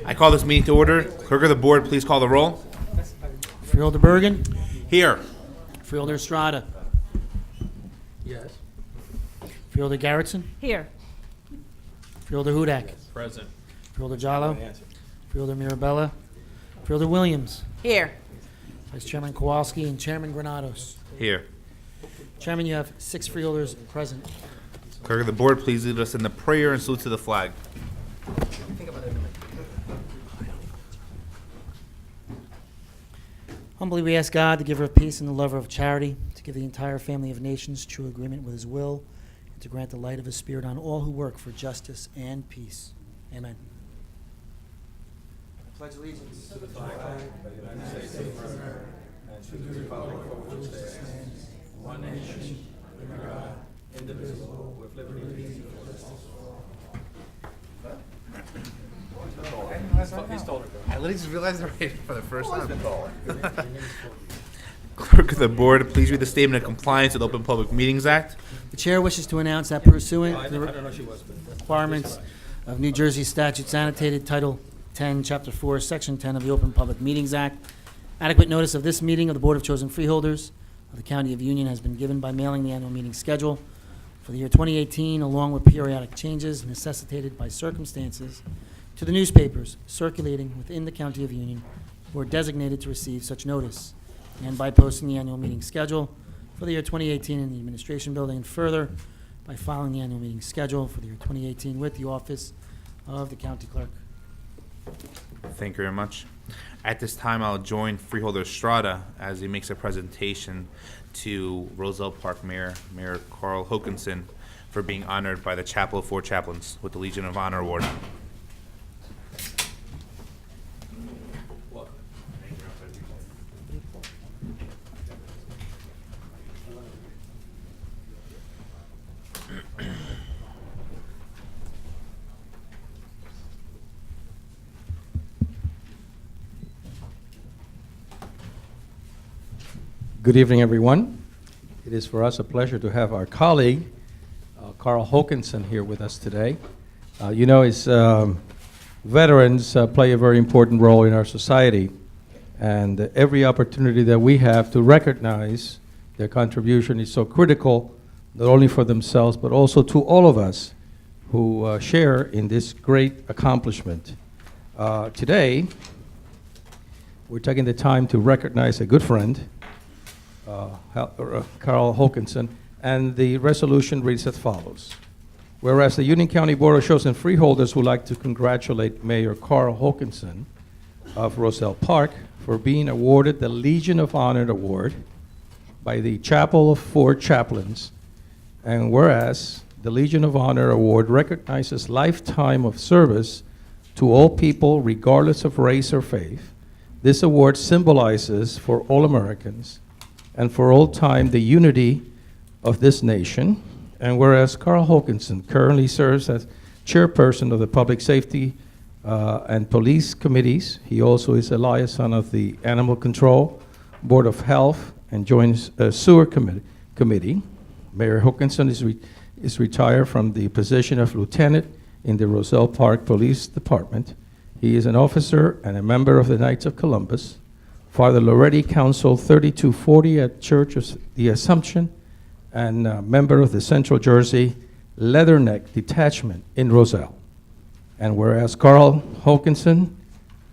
I call this meeting to order. Clerk of the board, please call the roll. Freeholder Bergen. Here. Freeholder Estrada. Yes. Freeholder Garrettson. Here. Freeholder Hudak. Present. Freeholder Jallo. Freeholder Mirabella. Freeholder Williams. Here. Vice Chairman Kowalski and Chairman Granados. Here. Chairman, you have 6 freeholders present. Clerk of the board, please lead us in the prayer and salute to the flag. Humbly we ask God, the giver of peace and the lover of charity, to give the entire family of nations true agreement with his will, and to grant the light of his spirit on all who work for justice and peace. Amen. I pledge allegiance to the flag of the United States of America and to the republic for which it stands, one nation, under God, indivisible, with liberty and justice for all. I literally just realized it for the first time. Clerk of the board, please read the statement of compliance with Open Public Meetings Act. The chair wishes to announce that pursuant to the requirements of New Jersey statutes annotated Title 10, Chapter 4, Section 10 of the Open Public Meetings Act, adequate notice of this meeting of the Board of Chosen Freeholders of the County of Union has been given by mailing the annual meeting schedule for the year 2018, along with periodic changes necessitated by circumstances, to the newspapers circulating within the County of Union who are designated to receive such notice, and by posting the annual meeting schedule for the year 2018 in the Administration Building, and further by filing the annual meeting schedule for the year 2018 with the Office of the County Clerk. Thank you very much. At this time, I'll join Freeholder Estrada as he makes a presentation to Roselle Park Mayor Carl Hokanson, for being honored by the Chapel of 4 Chaplains with the Legion of Honor Award. Good evening, everyone. It is for us a pleasure to have our colleague, Carl Hokanson, here with us today. Veterans play a very important role in our society, and every opportunity that we have to recognize their contribution is so critical, not only for themselves, but also to all of us who share in this great accomplishment. Today, we're taking the time to recognize a good friend, Carl Hokanson, and the resolution reads as follows. Whereas the Union County Board of Chosen Freeholders would like to congratulate Mayor Carl Hokanson of Roselle Park for being awarded the Legion of Honor Award by the Chapel of 4 Chaplains, and whereas the Legion of Honor Award recognizes lifetime of service to all people regardless of race or faith, this award symbolizes for all Americans and for all time the unity of this nation. And whereas Carl Hokanson currently serves as chairperson of the Public Safety and Police Committees, he also is a liaison of the Animal Control, Board of Health, and joins a Sewer Committee. Mayor Hokanson is retired from the position of lieutenant in the Roselle Park Police Department. He is an officer and a member of the Knights of Columbus, Father Loretti Council 3240 at Church of the Assumption, and a member of the Central Jersey Leatherneck Detachment in Roselle. And whereas Carl Hokanson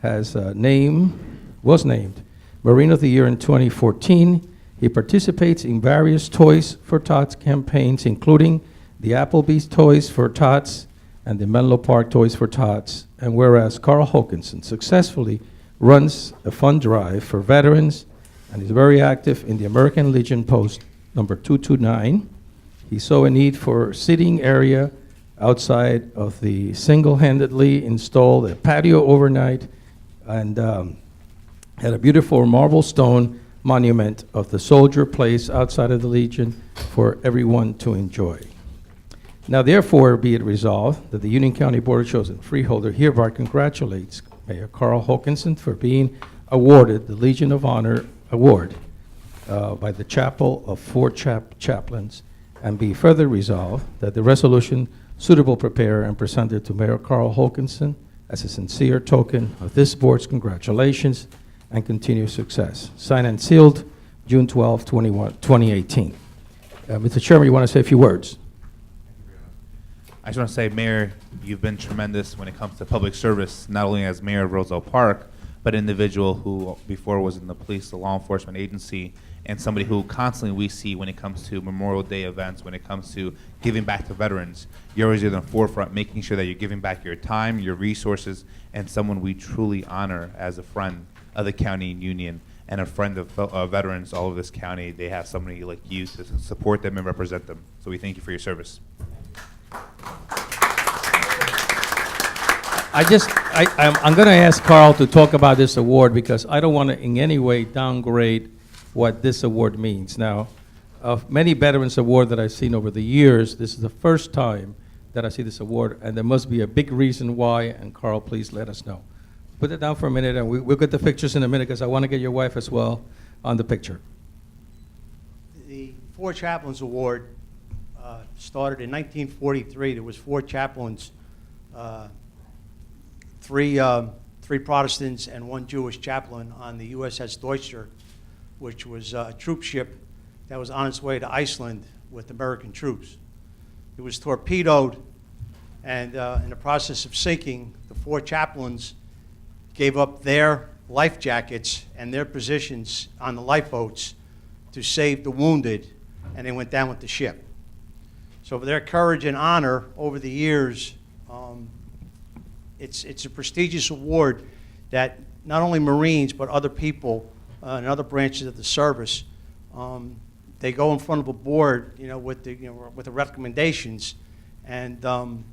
was named Marine of the Year in 2014, he participates in various Toys for Tots campaigns, including the Applebee's Toys for Tots and the Menlo Park Toys for Tots. And whereas Carl Hokanson successfully runs a fund drive for veterans and is very active in the American Legion Post number 229. He saw a need for seating area outside of the single-handedly installed a patio overnight, and had a beautiful marble stone monument of the soldier placed outside of the Legion for everyone to enjoy. Now therefore be it resolved that the Union County Board of Chosen Freeholder hereby congratulates Mayor Carl Hokanson for being awarded the Legion of Honor Award by the Chapel of 4 Chaplains, and be further resolved that the resolution suitable prepared and presented to Mayor Carl Hokanson as a sincere token of this board's congratulations and continued success. Signed and sealed, June 12, 2018. Mr. Chairman, you want to say a few words? I just want to say, Mayor, you've been tremendous when it comes to public service, not only as mayor of Roselle Park, but an individual who before was in the police, the law enforcement agency, and somebody who constantly we see when it comes to Memorial Day events, when it comes to giving back to veterans. You're always in the forefront, making sure that you're giving back your time, your resources, and someone we truly honor as a friend of the county union and a friend of veterans all over this county. They have somebody like you to support them and represent them. So we thank you for your service. I'm going to ask Carl to talk about this award because I don't want to in any way downgrade what this award means. Now, of many Veterans Award that I've seen over the years, this is the first time that I see this award, and there must be a big reason why, and Carl, please let us know. Put it down for a minute, and we'll get the pictures in a minute because I want to get your wife as well on the picture. The Four Chaplains Award started in 1943. There was four chaplains, three Protestants and one Jewish chaplain on the USS Deutscher, which was a troop ship that was on its way to Iceland with American troops. It was torpedoed, and in the process of sinking, the four chaplains gave up their life jackets and their positions on the lifeboats to save the wounded, and they went down with the ship. So for their courage and honor over the years, it's a prestigious award that not only Marines but other people and other branches of the service, they go in front of a board, with the recommendations, and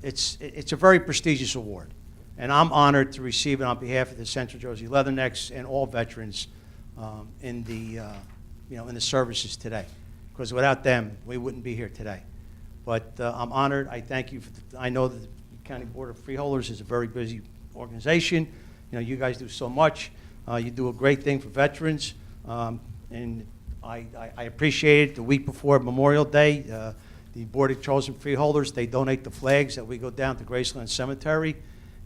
it's a very prestigious award, and I'm honored to receive it on behalf of the Central Jersey Leathernecks and all veterans in the services today, because without them we wouldn't be here today. But I'm honored. I thank you. I know that the County Board of Freeholders is a very busy organization. You guys do so much. You do a great thing for veterans, and I appreciate it. The week before Memorial Day, the Board of Chosen Freeholders, they donate the flags that we go down to Graceland Cemetery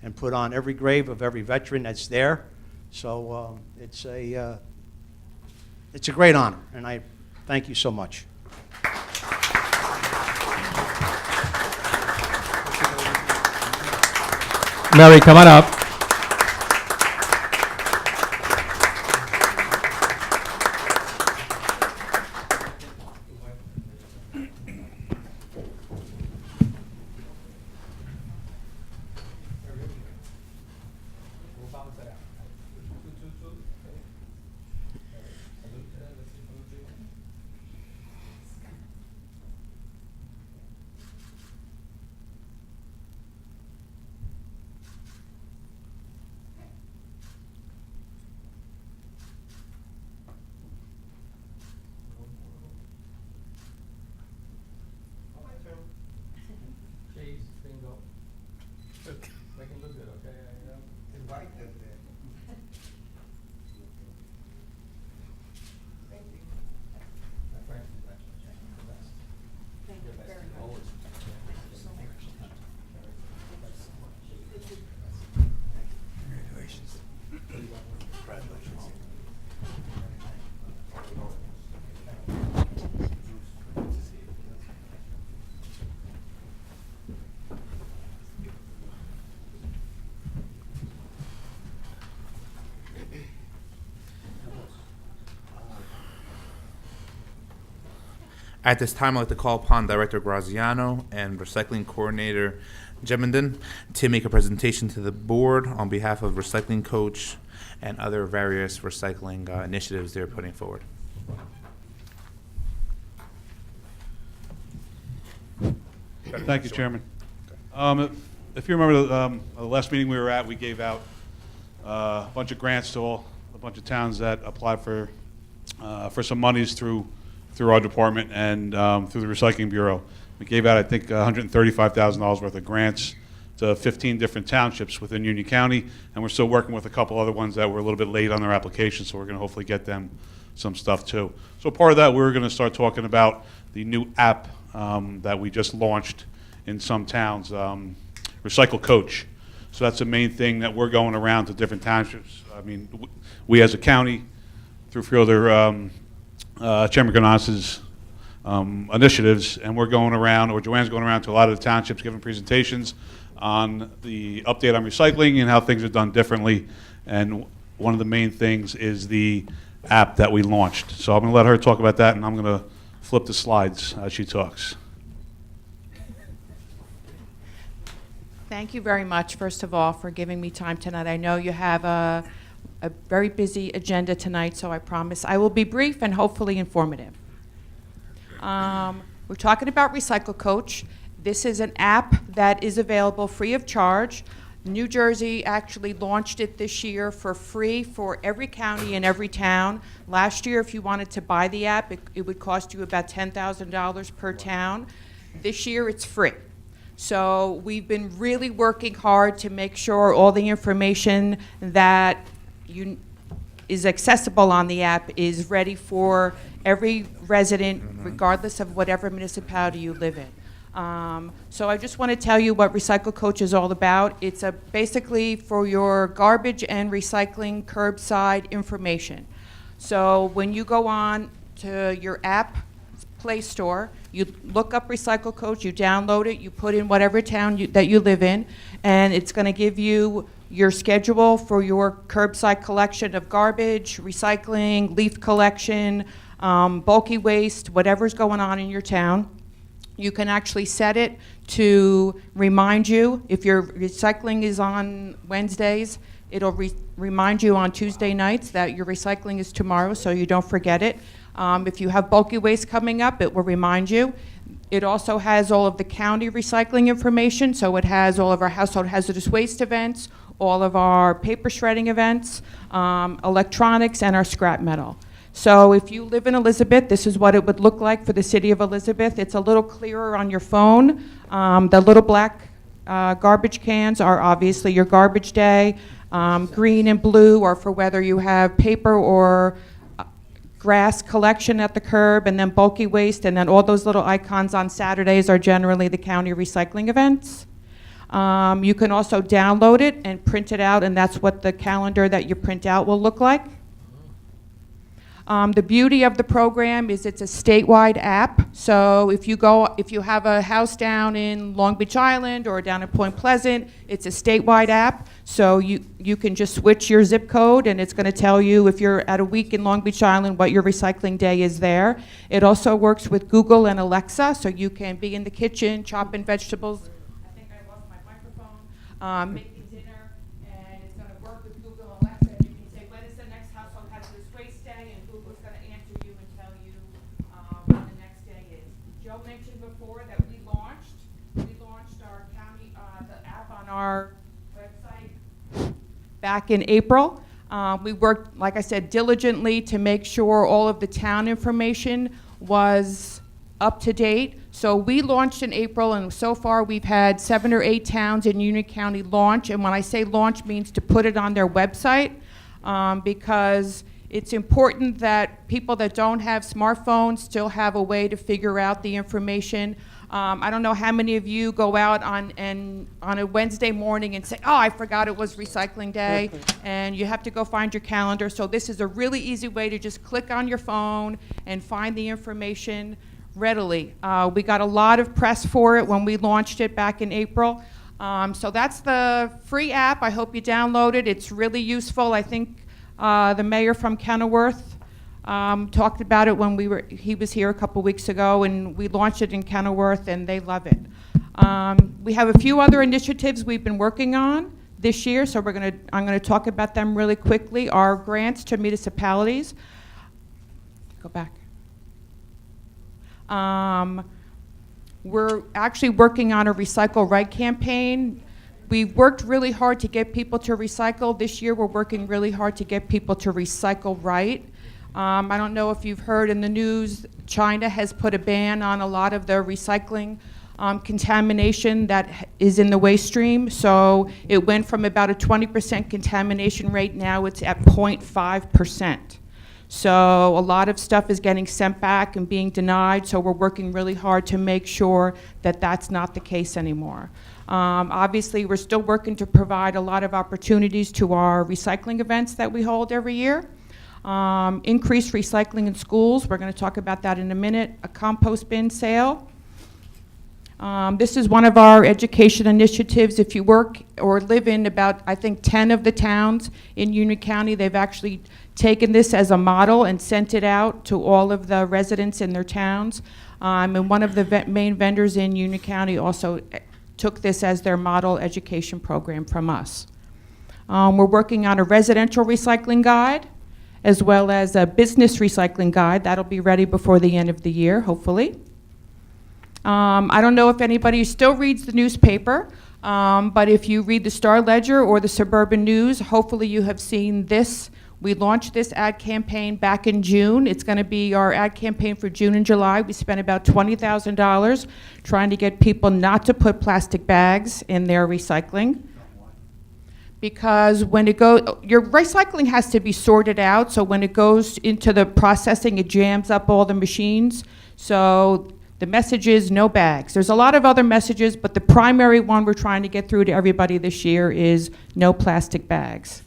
and put on every grave of every veteran that's there. So it's a great honor, and I thank you so much. Mary, come on up. At this time, I'd like to call upon Director Graziano and Recycling Coordinator Jemenden to make a presentation to the board on behalf of Recycling Coach and other various recycling initiatives they're putting forward. Thank you, Chairman. If you remember the last meeting we were at, we gave out a bunch of grants to a bunch of towns that applied for some monies through our department and through the Recycling Bureau. We gave out, I think, $135,000 worth of grants to 15 different townships within Union County, and we're still working with a couple other ones that were a little bit late on their application, so we're going to hopefully get them some stuff too. So part of that, we're going to start talking about the new app that we just launched in some towns, Recycle Coach. So that's the main thing that we're going around to different townships. I mean, we as a county, through Freeholder, Chairman Ganas's initiatives, and we're going around, or Joanne's going around to a lot of the townships giving presentations on the update on recycling and how things are done differently. And one of the main things is the app that we launched. So I'm going to let her talk about that, and I'm going to flip the slides as she talks. Thank you very much, first of all, for giving me time tonight. I know you have a very busy agenda tonight, so I promise I will be brief and hopefully informative. We're talking about Recycle Coach. This is an app that is available free of charge. New Jersey actually launched it this year for free for every county and every town. Last year, if you wanted to buy the app, it would cost you about $10,000 per town. This year, it's free. So we've been really working hard to make sure all the information that is accessible on the app is ready for every resident, regardless of whatever municipality you live in. So I just want to tell you what Recycle Coach is all about. It's basically for your garbage and recycling curbside information. So when you go on to your app Play Store, you look up Recycle Coach, you download it, you put in whatever town that you live in, and it's going to give you your schedule for your curbside collection of garbage, recycling, leaf collection, bulky waste, whatever's going on in your town. You can actually set it to remind you. If your recycling is on Wednesdays, it'll remind you on Tuesday nights that your recycling is tomorrow, so you don't forget it. If you have bulky waste coming up, it will remind you. It also has all of the county recycling information, so it has all of our household hazardous waste events, all of our paper shredding events, electronics, and our scrap metal. So if you live in Elizabeth, this is what it would look like for the city of Elizabeth. It's a little clearer on your phone. The little black garbage cans are obviously your garbage day. Green and blue are for whether you have paper or grass collection at the curb, and then bulky waste, and then all those little icons on Saturdays are generally the county recycling events. You can also download it and print it out, and that's what the calendar that you print out will look like. The beauty of the program is it's a statewide app. So if you have a house down in Long Beach Island or down at Point Pleasant, it's a statewide app. So you can just switch your zip code, and it's going to tell you if you're at a week in Long Beach Island what your recycling day is there. It also works with Google and Alexa, so you can be in the kitchen chopping vegetables. I think I lost my microphone. Making dinner, and it's going to work with Google and Alexa. You can say, when is the next household hazardous waste day? And Google's going to answer you and tell you when the next day is. Joe mentioned before that we launched our county, the app on our website back in April. We worked, like I said, diligently to make sure all of the town information was up to date. So we launched in April, and so far we've had 7 or 8 towns in Union County launch. And when I say launch, means to put it on their website, because it's important that people that don't have smartphones still have a way to figure out the information. I don't know how many of you go out on a Wednesday morning and say, oh, I forgot it was recycling day, and you have to go find your calendar. So this is a really easy way to just click on your phone and find the information readily. We got a lot of press for it when we launched it back in April. So that's the free app. I hope you download it. It's really useful. I think the mayor from Kenilworth talked about it when he was here a couple weeks ago, and we launched it in Kenilworth, and they love it. We have a few other initiatives we've been working on this year, so I'm gonna talk about them really quickly. Our grants to municipalities. Go back. We're actually working on a Recycle Right campaign. We've worked really hard to get people to recycle. This year we're working really hard to get people to recycle right. I don't know if you've heard in the news, China has put a ban on a lot of the recycling contamination that is in the waste stream. So it went from about a 20% contamination rate, now it's at 0.5%. So a lot of stuff is getting sent back and being denied, so we're working really hard to make sure that that's not the case anymore. Obviously, we're still working to provide a lot of opportunities to our recycling events that we hold every year. Increased recycling in schools, we're going to talk about that in a minute. A compost bin sale. This is one of our education initiatives. If you work or live in about, I think, 10 of the towns in Union County, they've actually taken this as a model and sent it out to all of the residents in their towns. And one of the main vendors in Union County also took this as their model education program from us. We're working on a residential recycling guide, as well as a business recycling guide. That'll be ready before the end of the year, hopefully. I don't know if anybody still reads the newspaper, but if you read the Star Ledger or the Suburban News, hopefully you have seen this. We launched this ad campaign back in June. It's going to be our ad campaign for June and July. We spent about $20,000 trying to get people not to put plastic bags in their recycling. Because when it goes, your recycling has to be sorted out, so when it goes into the processing, it jams up all the machines. So the message is no bags. There's a lot of other messages, but the primary one we're trying to get through to everybody this year is no plastic bags.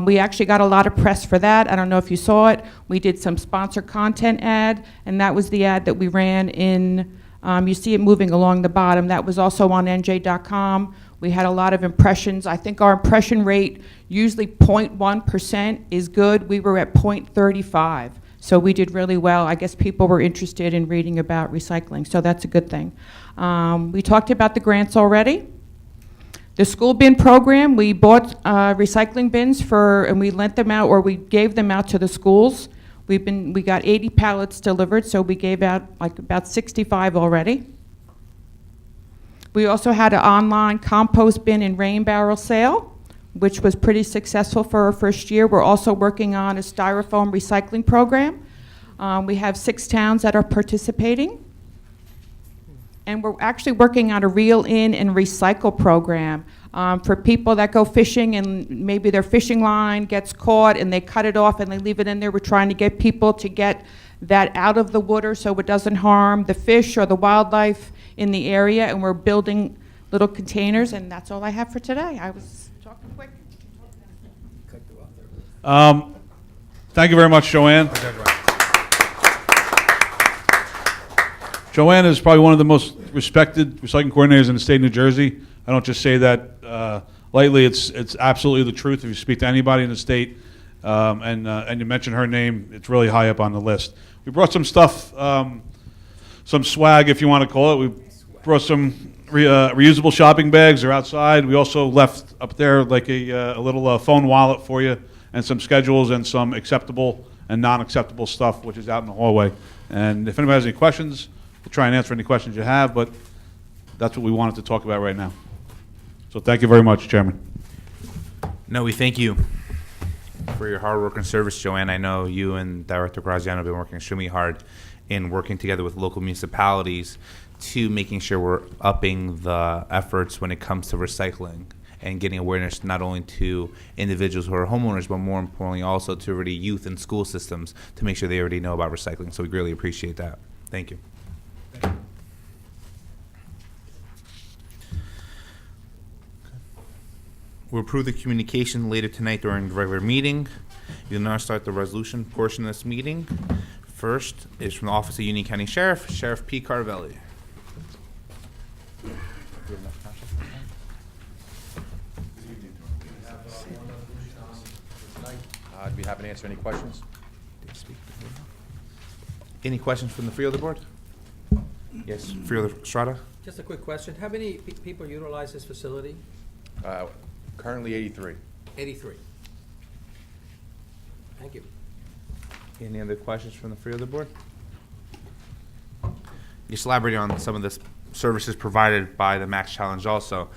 We actually got a lot of press for that. I don't know if you saw it. We did some sponsor content ad, and that was the ad that we ran in, you see it moving along the bottom. That was also on NJ.com. We had a lot of impressions. I think our impression rate, usually 0.1% is good. We were at 0.35. So we did really well. I guess people were interested in reading about recycling, so that's a good thing. We talked about the grants already. The school bin program, we bought recycling bins and we lent them out, or we gave them out to the schools. We got 80 pallets delivered, so we gave out like about 65 already. We also had an online compost bin and rain barrel sale, which was pretty successful for our first year. We're also working on a styrofoam recycling program. We have 6 towns that are participating. And we're actually working on a reel in and recycle program for people that go fishing and maybe their fishing line gets caught and they cut it off and they leave it in there. We're trying to get people to get that out of the water so it doesn't harm the fish or the wildlife in the area, and we're building little containers, and that's all I have for today. I was talking quick. Thank you very much, Joanne. Joanne is probably one of the most respected recycling coordinators in the state of New Jersey. I don't just say that lightly. It's absolutely the truth. If you speak to anybody in the state and you mention her name, it's really high up on the list. We brought some stuff, some swag, if you want to call it. We brought some reusable shopping bags. They're outside. We also left up there like a little phone wallet for you and some schedules and some acceptable and non-acceptable stuff, which is out in the hallway. And if anybody has any questions, we'll try and answer any questions you have, but that's what we wanted to talk about right now. So thank you very much, Chairman. No, we thank you for your hard work and service, Joanne. I know you and Director Graziano have been working extremely hard in working together with local municipalities to making sure we're upping the efforts when it comes to recycling and getting awareness not only to individuals who are homeowners, but more importantly also to already youth and school systems to make sure they already know about recycling. So we really appreciate that. Thank you. We'll approve the communication later tonight during the regular meeting. We'll now start the resolution portion of this meeting. First is from the Office of Union County Sheriff, Sheriff P. Carvelli. I'd be happy to answer any questions. Any questions from the Freeholder Board? Yes, Freeholder Estrada? Just a quick question. How many people utilize this facility? Currently 83. 83. Thank you. Any other questions from the Freeholder Board? Just elaborating on some of the services provided by the Max Challenge also.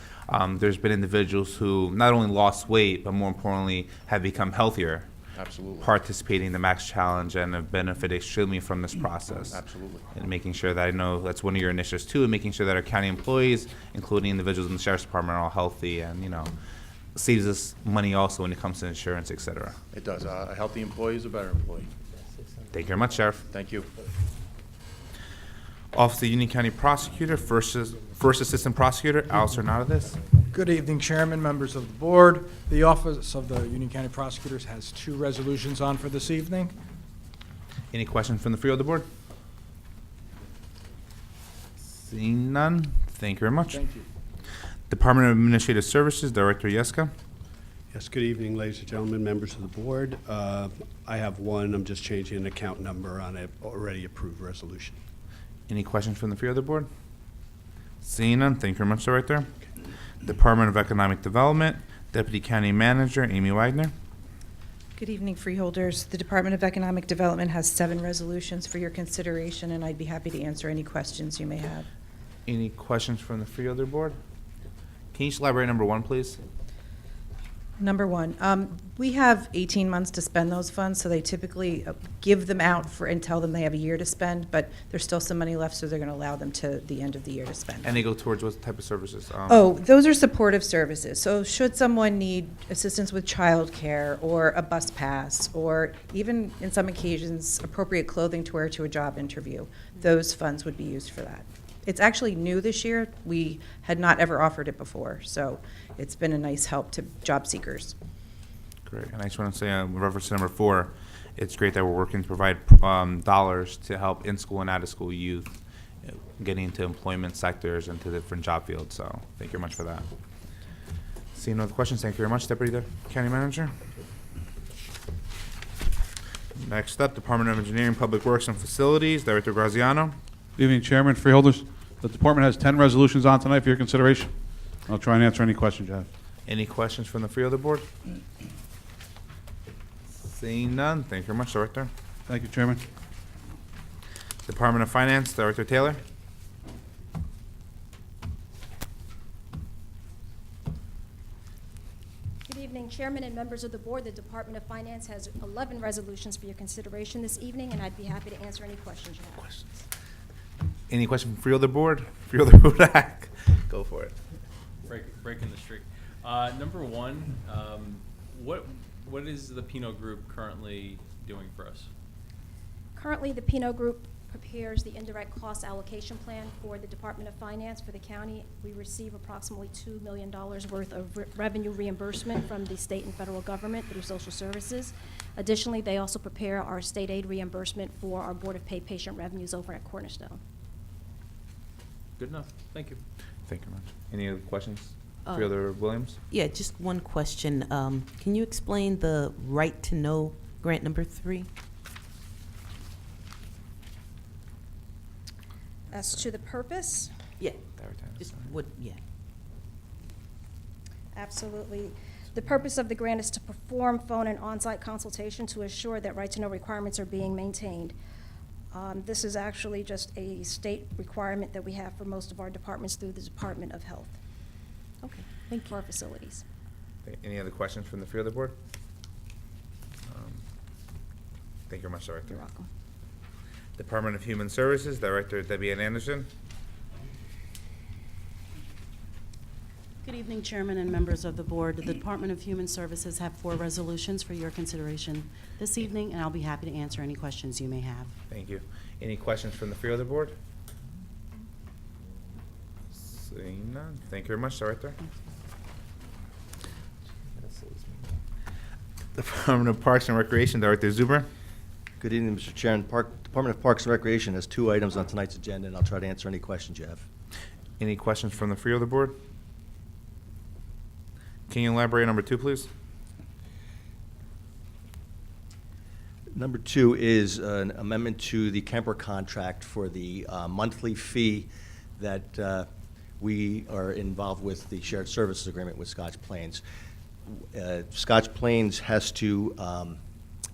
There's been individuals who not only lost weight, but more importantly, have become healthier. Absolutely. Participating in the Max Challenge and have benefited extremely from this process. Absolutely. And making sure that I know that's one of your initiatives too, and making sure that our county employees, including individuals in the Sheriff's Department, are all healthy and, you know, saves us money also when it comes to insurance, et cetera. It does. A healthy employee is a better employee. Thank you very much, Sheriff. Thank you. Office of the Union County Prosecutor, First Assistant Prosecutor, Alistair Nottis. Good evening, Chairman, members of the board. The Office of the Union County Prosecutors has 2 resolutions on for this evening. Any questions from the Freeholder Board? Seeing none, thank you very much. Thank you. Department of Administrative Services, Director Yeska. Yes, good evening, ladies and gentlemen, members of the board. I have one, I'm just changing an account number on an already approved resolution. Any questions from the Freeholder Board? Seeing none, thank you very much, Director. Department of Economic Development, Deputy County Manager, Amy Wagner. Good evening, Freeholders. The Department of Economic Development has 7 resolutions for your consideration, and I'd be happy to answer any questions you may have. Any questions from the Freeholder Board? Can you just elaborate number 1, please? Number 1, we have 18 months to spend those funds, so they typically give them out and tell them they have a year to spend, but there's still some money left, so they're going to allow them to the end of the year to spend. And they go towards what type of services? Those are supportive services. So should someone need assistance with childcare or a bus pass, or even in some occasions appropriate clothing to wear to a job interview, those funds would be used for that. It's actually new this year. We had not ever offered it before, so it's been a nice help to job seekers. Great. And I just want to say, in reference to number 4, it's great that we're working to provide dollars to help in-school and out-of-school youth getting into employment sectors and to different job fields. So thank you very much for that. Seeing no other questions, thank you very much, Deputy County Manager. Next up, Department of Engineering, Public Works and Facilities, Director Graziano. Good evening, Chairman, Freeholders. The department has 10 resolutions on tonight for your consideration. I'll try and answer any questions you have. Any questions from the Freeholder Board? Seeing none, thank you very much, Director. Thank you, Chairman. Department of Finance, Director Taylor. Good evening, Chairman and members of the board. The Department of Finance has 11 resolutions for your consideration this evening, and I'd be happy to answer any questions you have. Any question from Freeholder Board? Freeholder Hudak, go for it. Breaking the streak. Number 1, what is the Pinot Group currently doing for us? Currently, the Pinot Group prepares the indirect cost allocation plan for the Department of Finance for the county. We receive approximately $2 million worth of revenue reimbursement from the state and federal government through social services. Additionally, they also prepare our state aid reimbursement for our Board of Paid Patient Revenues over at Cornerstone. Good enough. Thank you. Thank you very much. Any other questions? Freeholder Williams? Yeah, just one question. Can you explain the right to know grant number 3? As to the purpose, Yeah. Just what? Yeah. absolutely. The purpose of the grant is to perform phone and on-site consultation to assure that right-to-know requirements are being maintained. This is actually just a state requirement that we have for most of our departments through the Department of Health. Okay. Thank you. For our facilities. Any other questions from the Freeholder Board? Thank you very much, Director. You're welcome. Department of Human Services, Director Debbie Ann Anderson. Good evening, Chairman and members of the board. The Department of Human Services have 4 resolutions for your consideration this evening, and I'll be happy to answer any questions you may have. Thank you. Any questions from the Freeholder Board? Seeing none, thank you very much, Director. Department of Parks and Recreation, Director Zuber. Good evening, Mr. Chairman. Department of Parks and Recreation has 2 items on tonight's agenda, and I'll try to answer any questions you have. Any questions from the Freeholder Board? Can you elaborate on number 2, please? Number 2 is an amendment to the Kemper contract for the monthly fee that we are involved with the shared services agreement with Scotch Plains. Scotch Plains has to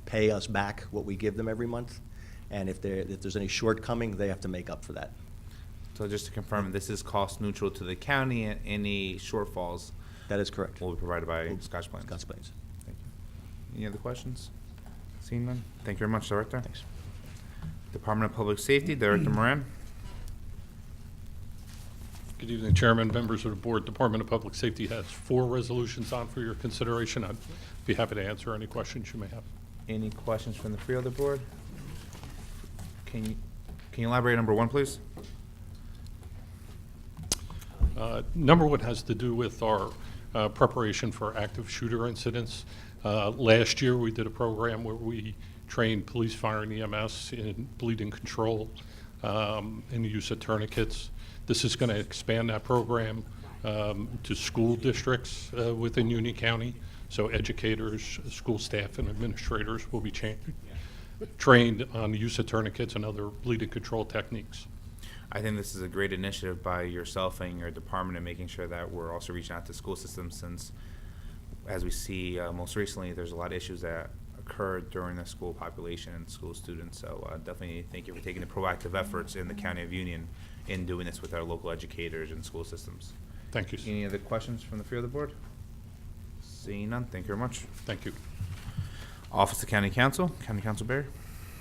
pay us back what we give them every month, and if there's any shortcoming, they have to make up for that. So just to confirm, this is cost neutral to the county, and any shortfalls That is correct. will be provided by Scotch Plains. Scotch Plains. Thank you. Any other questions? Seeing none? Thank you very much, Director. Thanks. Department of Public Safety, Director Moran. Good evening, Chairman, members of the board. Department of Public Safety has 4 resolutions on for your consideration. I'd be happy to answer any questions you may have. Any questions from the Freeholder Board? Can you elaborate number 1, please? Number 1 has to do with our preparation for active shooter incidents. Last year, we did a program where we trained police, fire, and EMS in bleeding control, in the use of tourniquets. This is going to expand that program to school districts within Union County. So educators, school staff, and administrators will be trained on the use of tourniquets and other bleeding control techniques. I think this is a great initiative by yourself and your department in making sure that we're also reaching out to school systems, since, as we see most recently, there's a lot of issues that occurred during the school population and school students. So definitely thank you for taking the proactive efforts in the County of Union in doing this with our local educators and school systems. Thank you. Any other questions from the floor of the board? Seeing none, thank you very much. Thank you. Office of County Council, County Council Barry.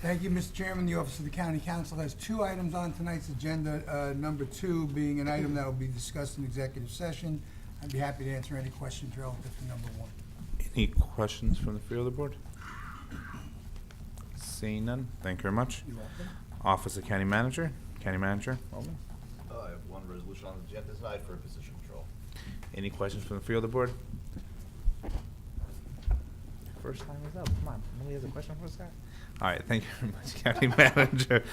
Thank you, Mr. Chairman. The Office of the County Council has 2 items on tonight's agenda. Number 2 being an item that will be discussed in executive session. I'd be happy to answer any questions relative to number 1. Any questions from the floor of the board? Seeing none, thank you very much. You're welcome. Office of County Manager, County Manager. Alden. I have one resolution on the agenda tonight for position control. Any questions from the floor of the board? First time is up. Come on, nobody has a question for us, guy? All right, thank you very much, County Manager.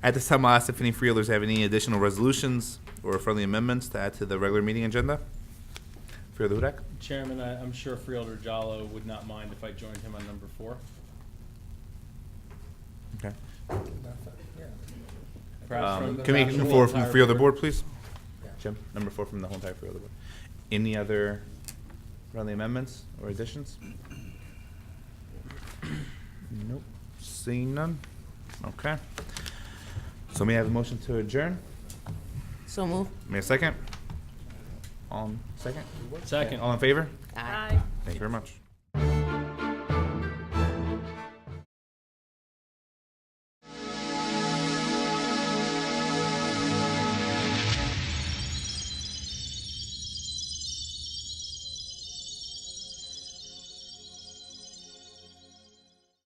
At this time, I'll ask if any freeholders have any additional resolutions or friendly amendments to add to the regular meeting agenda. Freeholder Hudak? Chairman, I'm sure Freeholder Jallo would not mind if I joined him on number 4. Okay. Perhaps Can we perhaps make from number the 4 from the entire freeholder board. board, please? Jim, number 4 from the whole entire freeholder board. Any other friendly amendments or additions? Nope. Seeing none? Okay. So may I have a motion to adjourn? So move. May I second? Second? Second. All in favor? Aye. Thank you very much.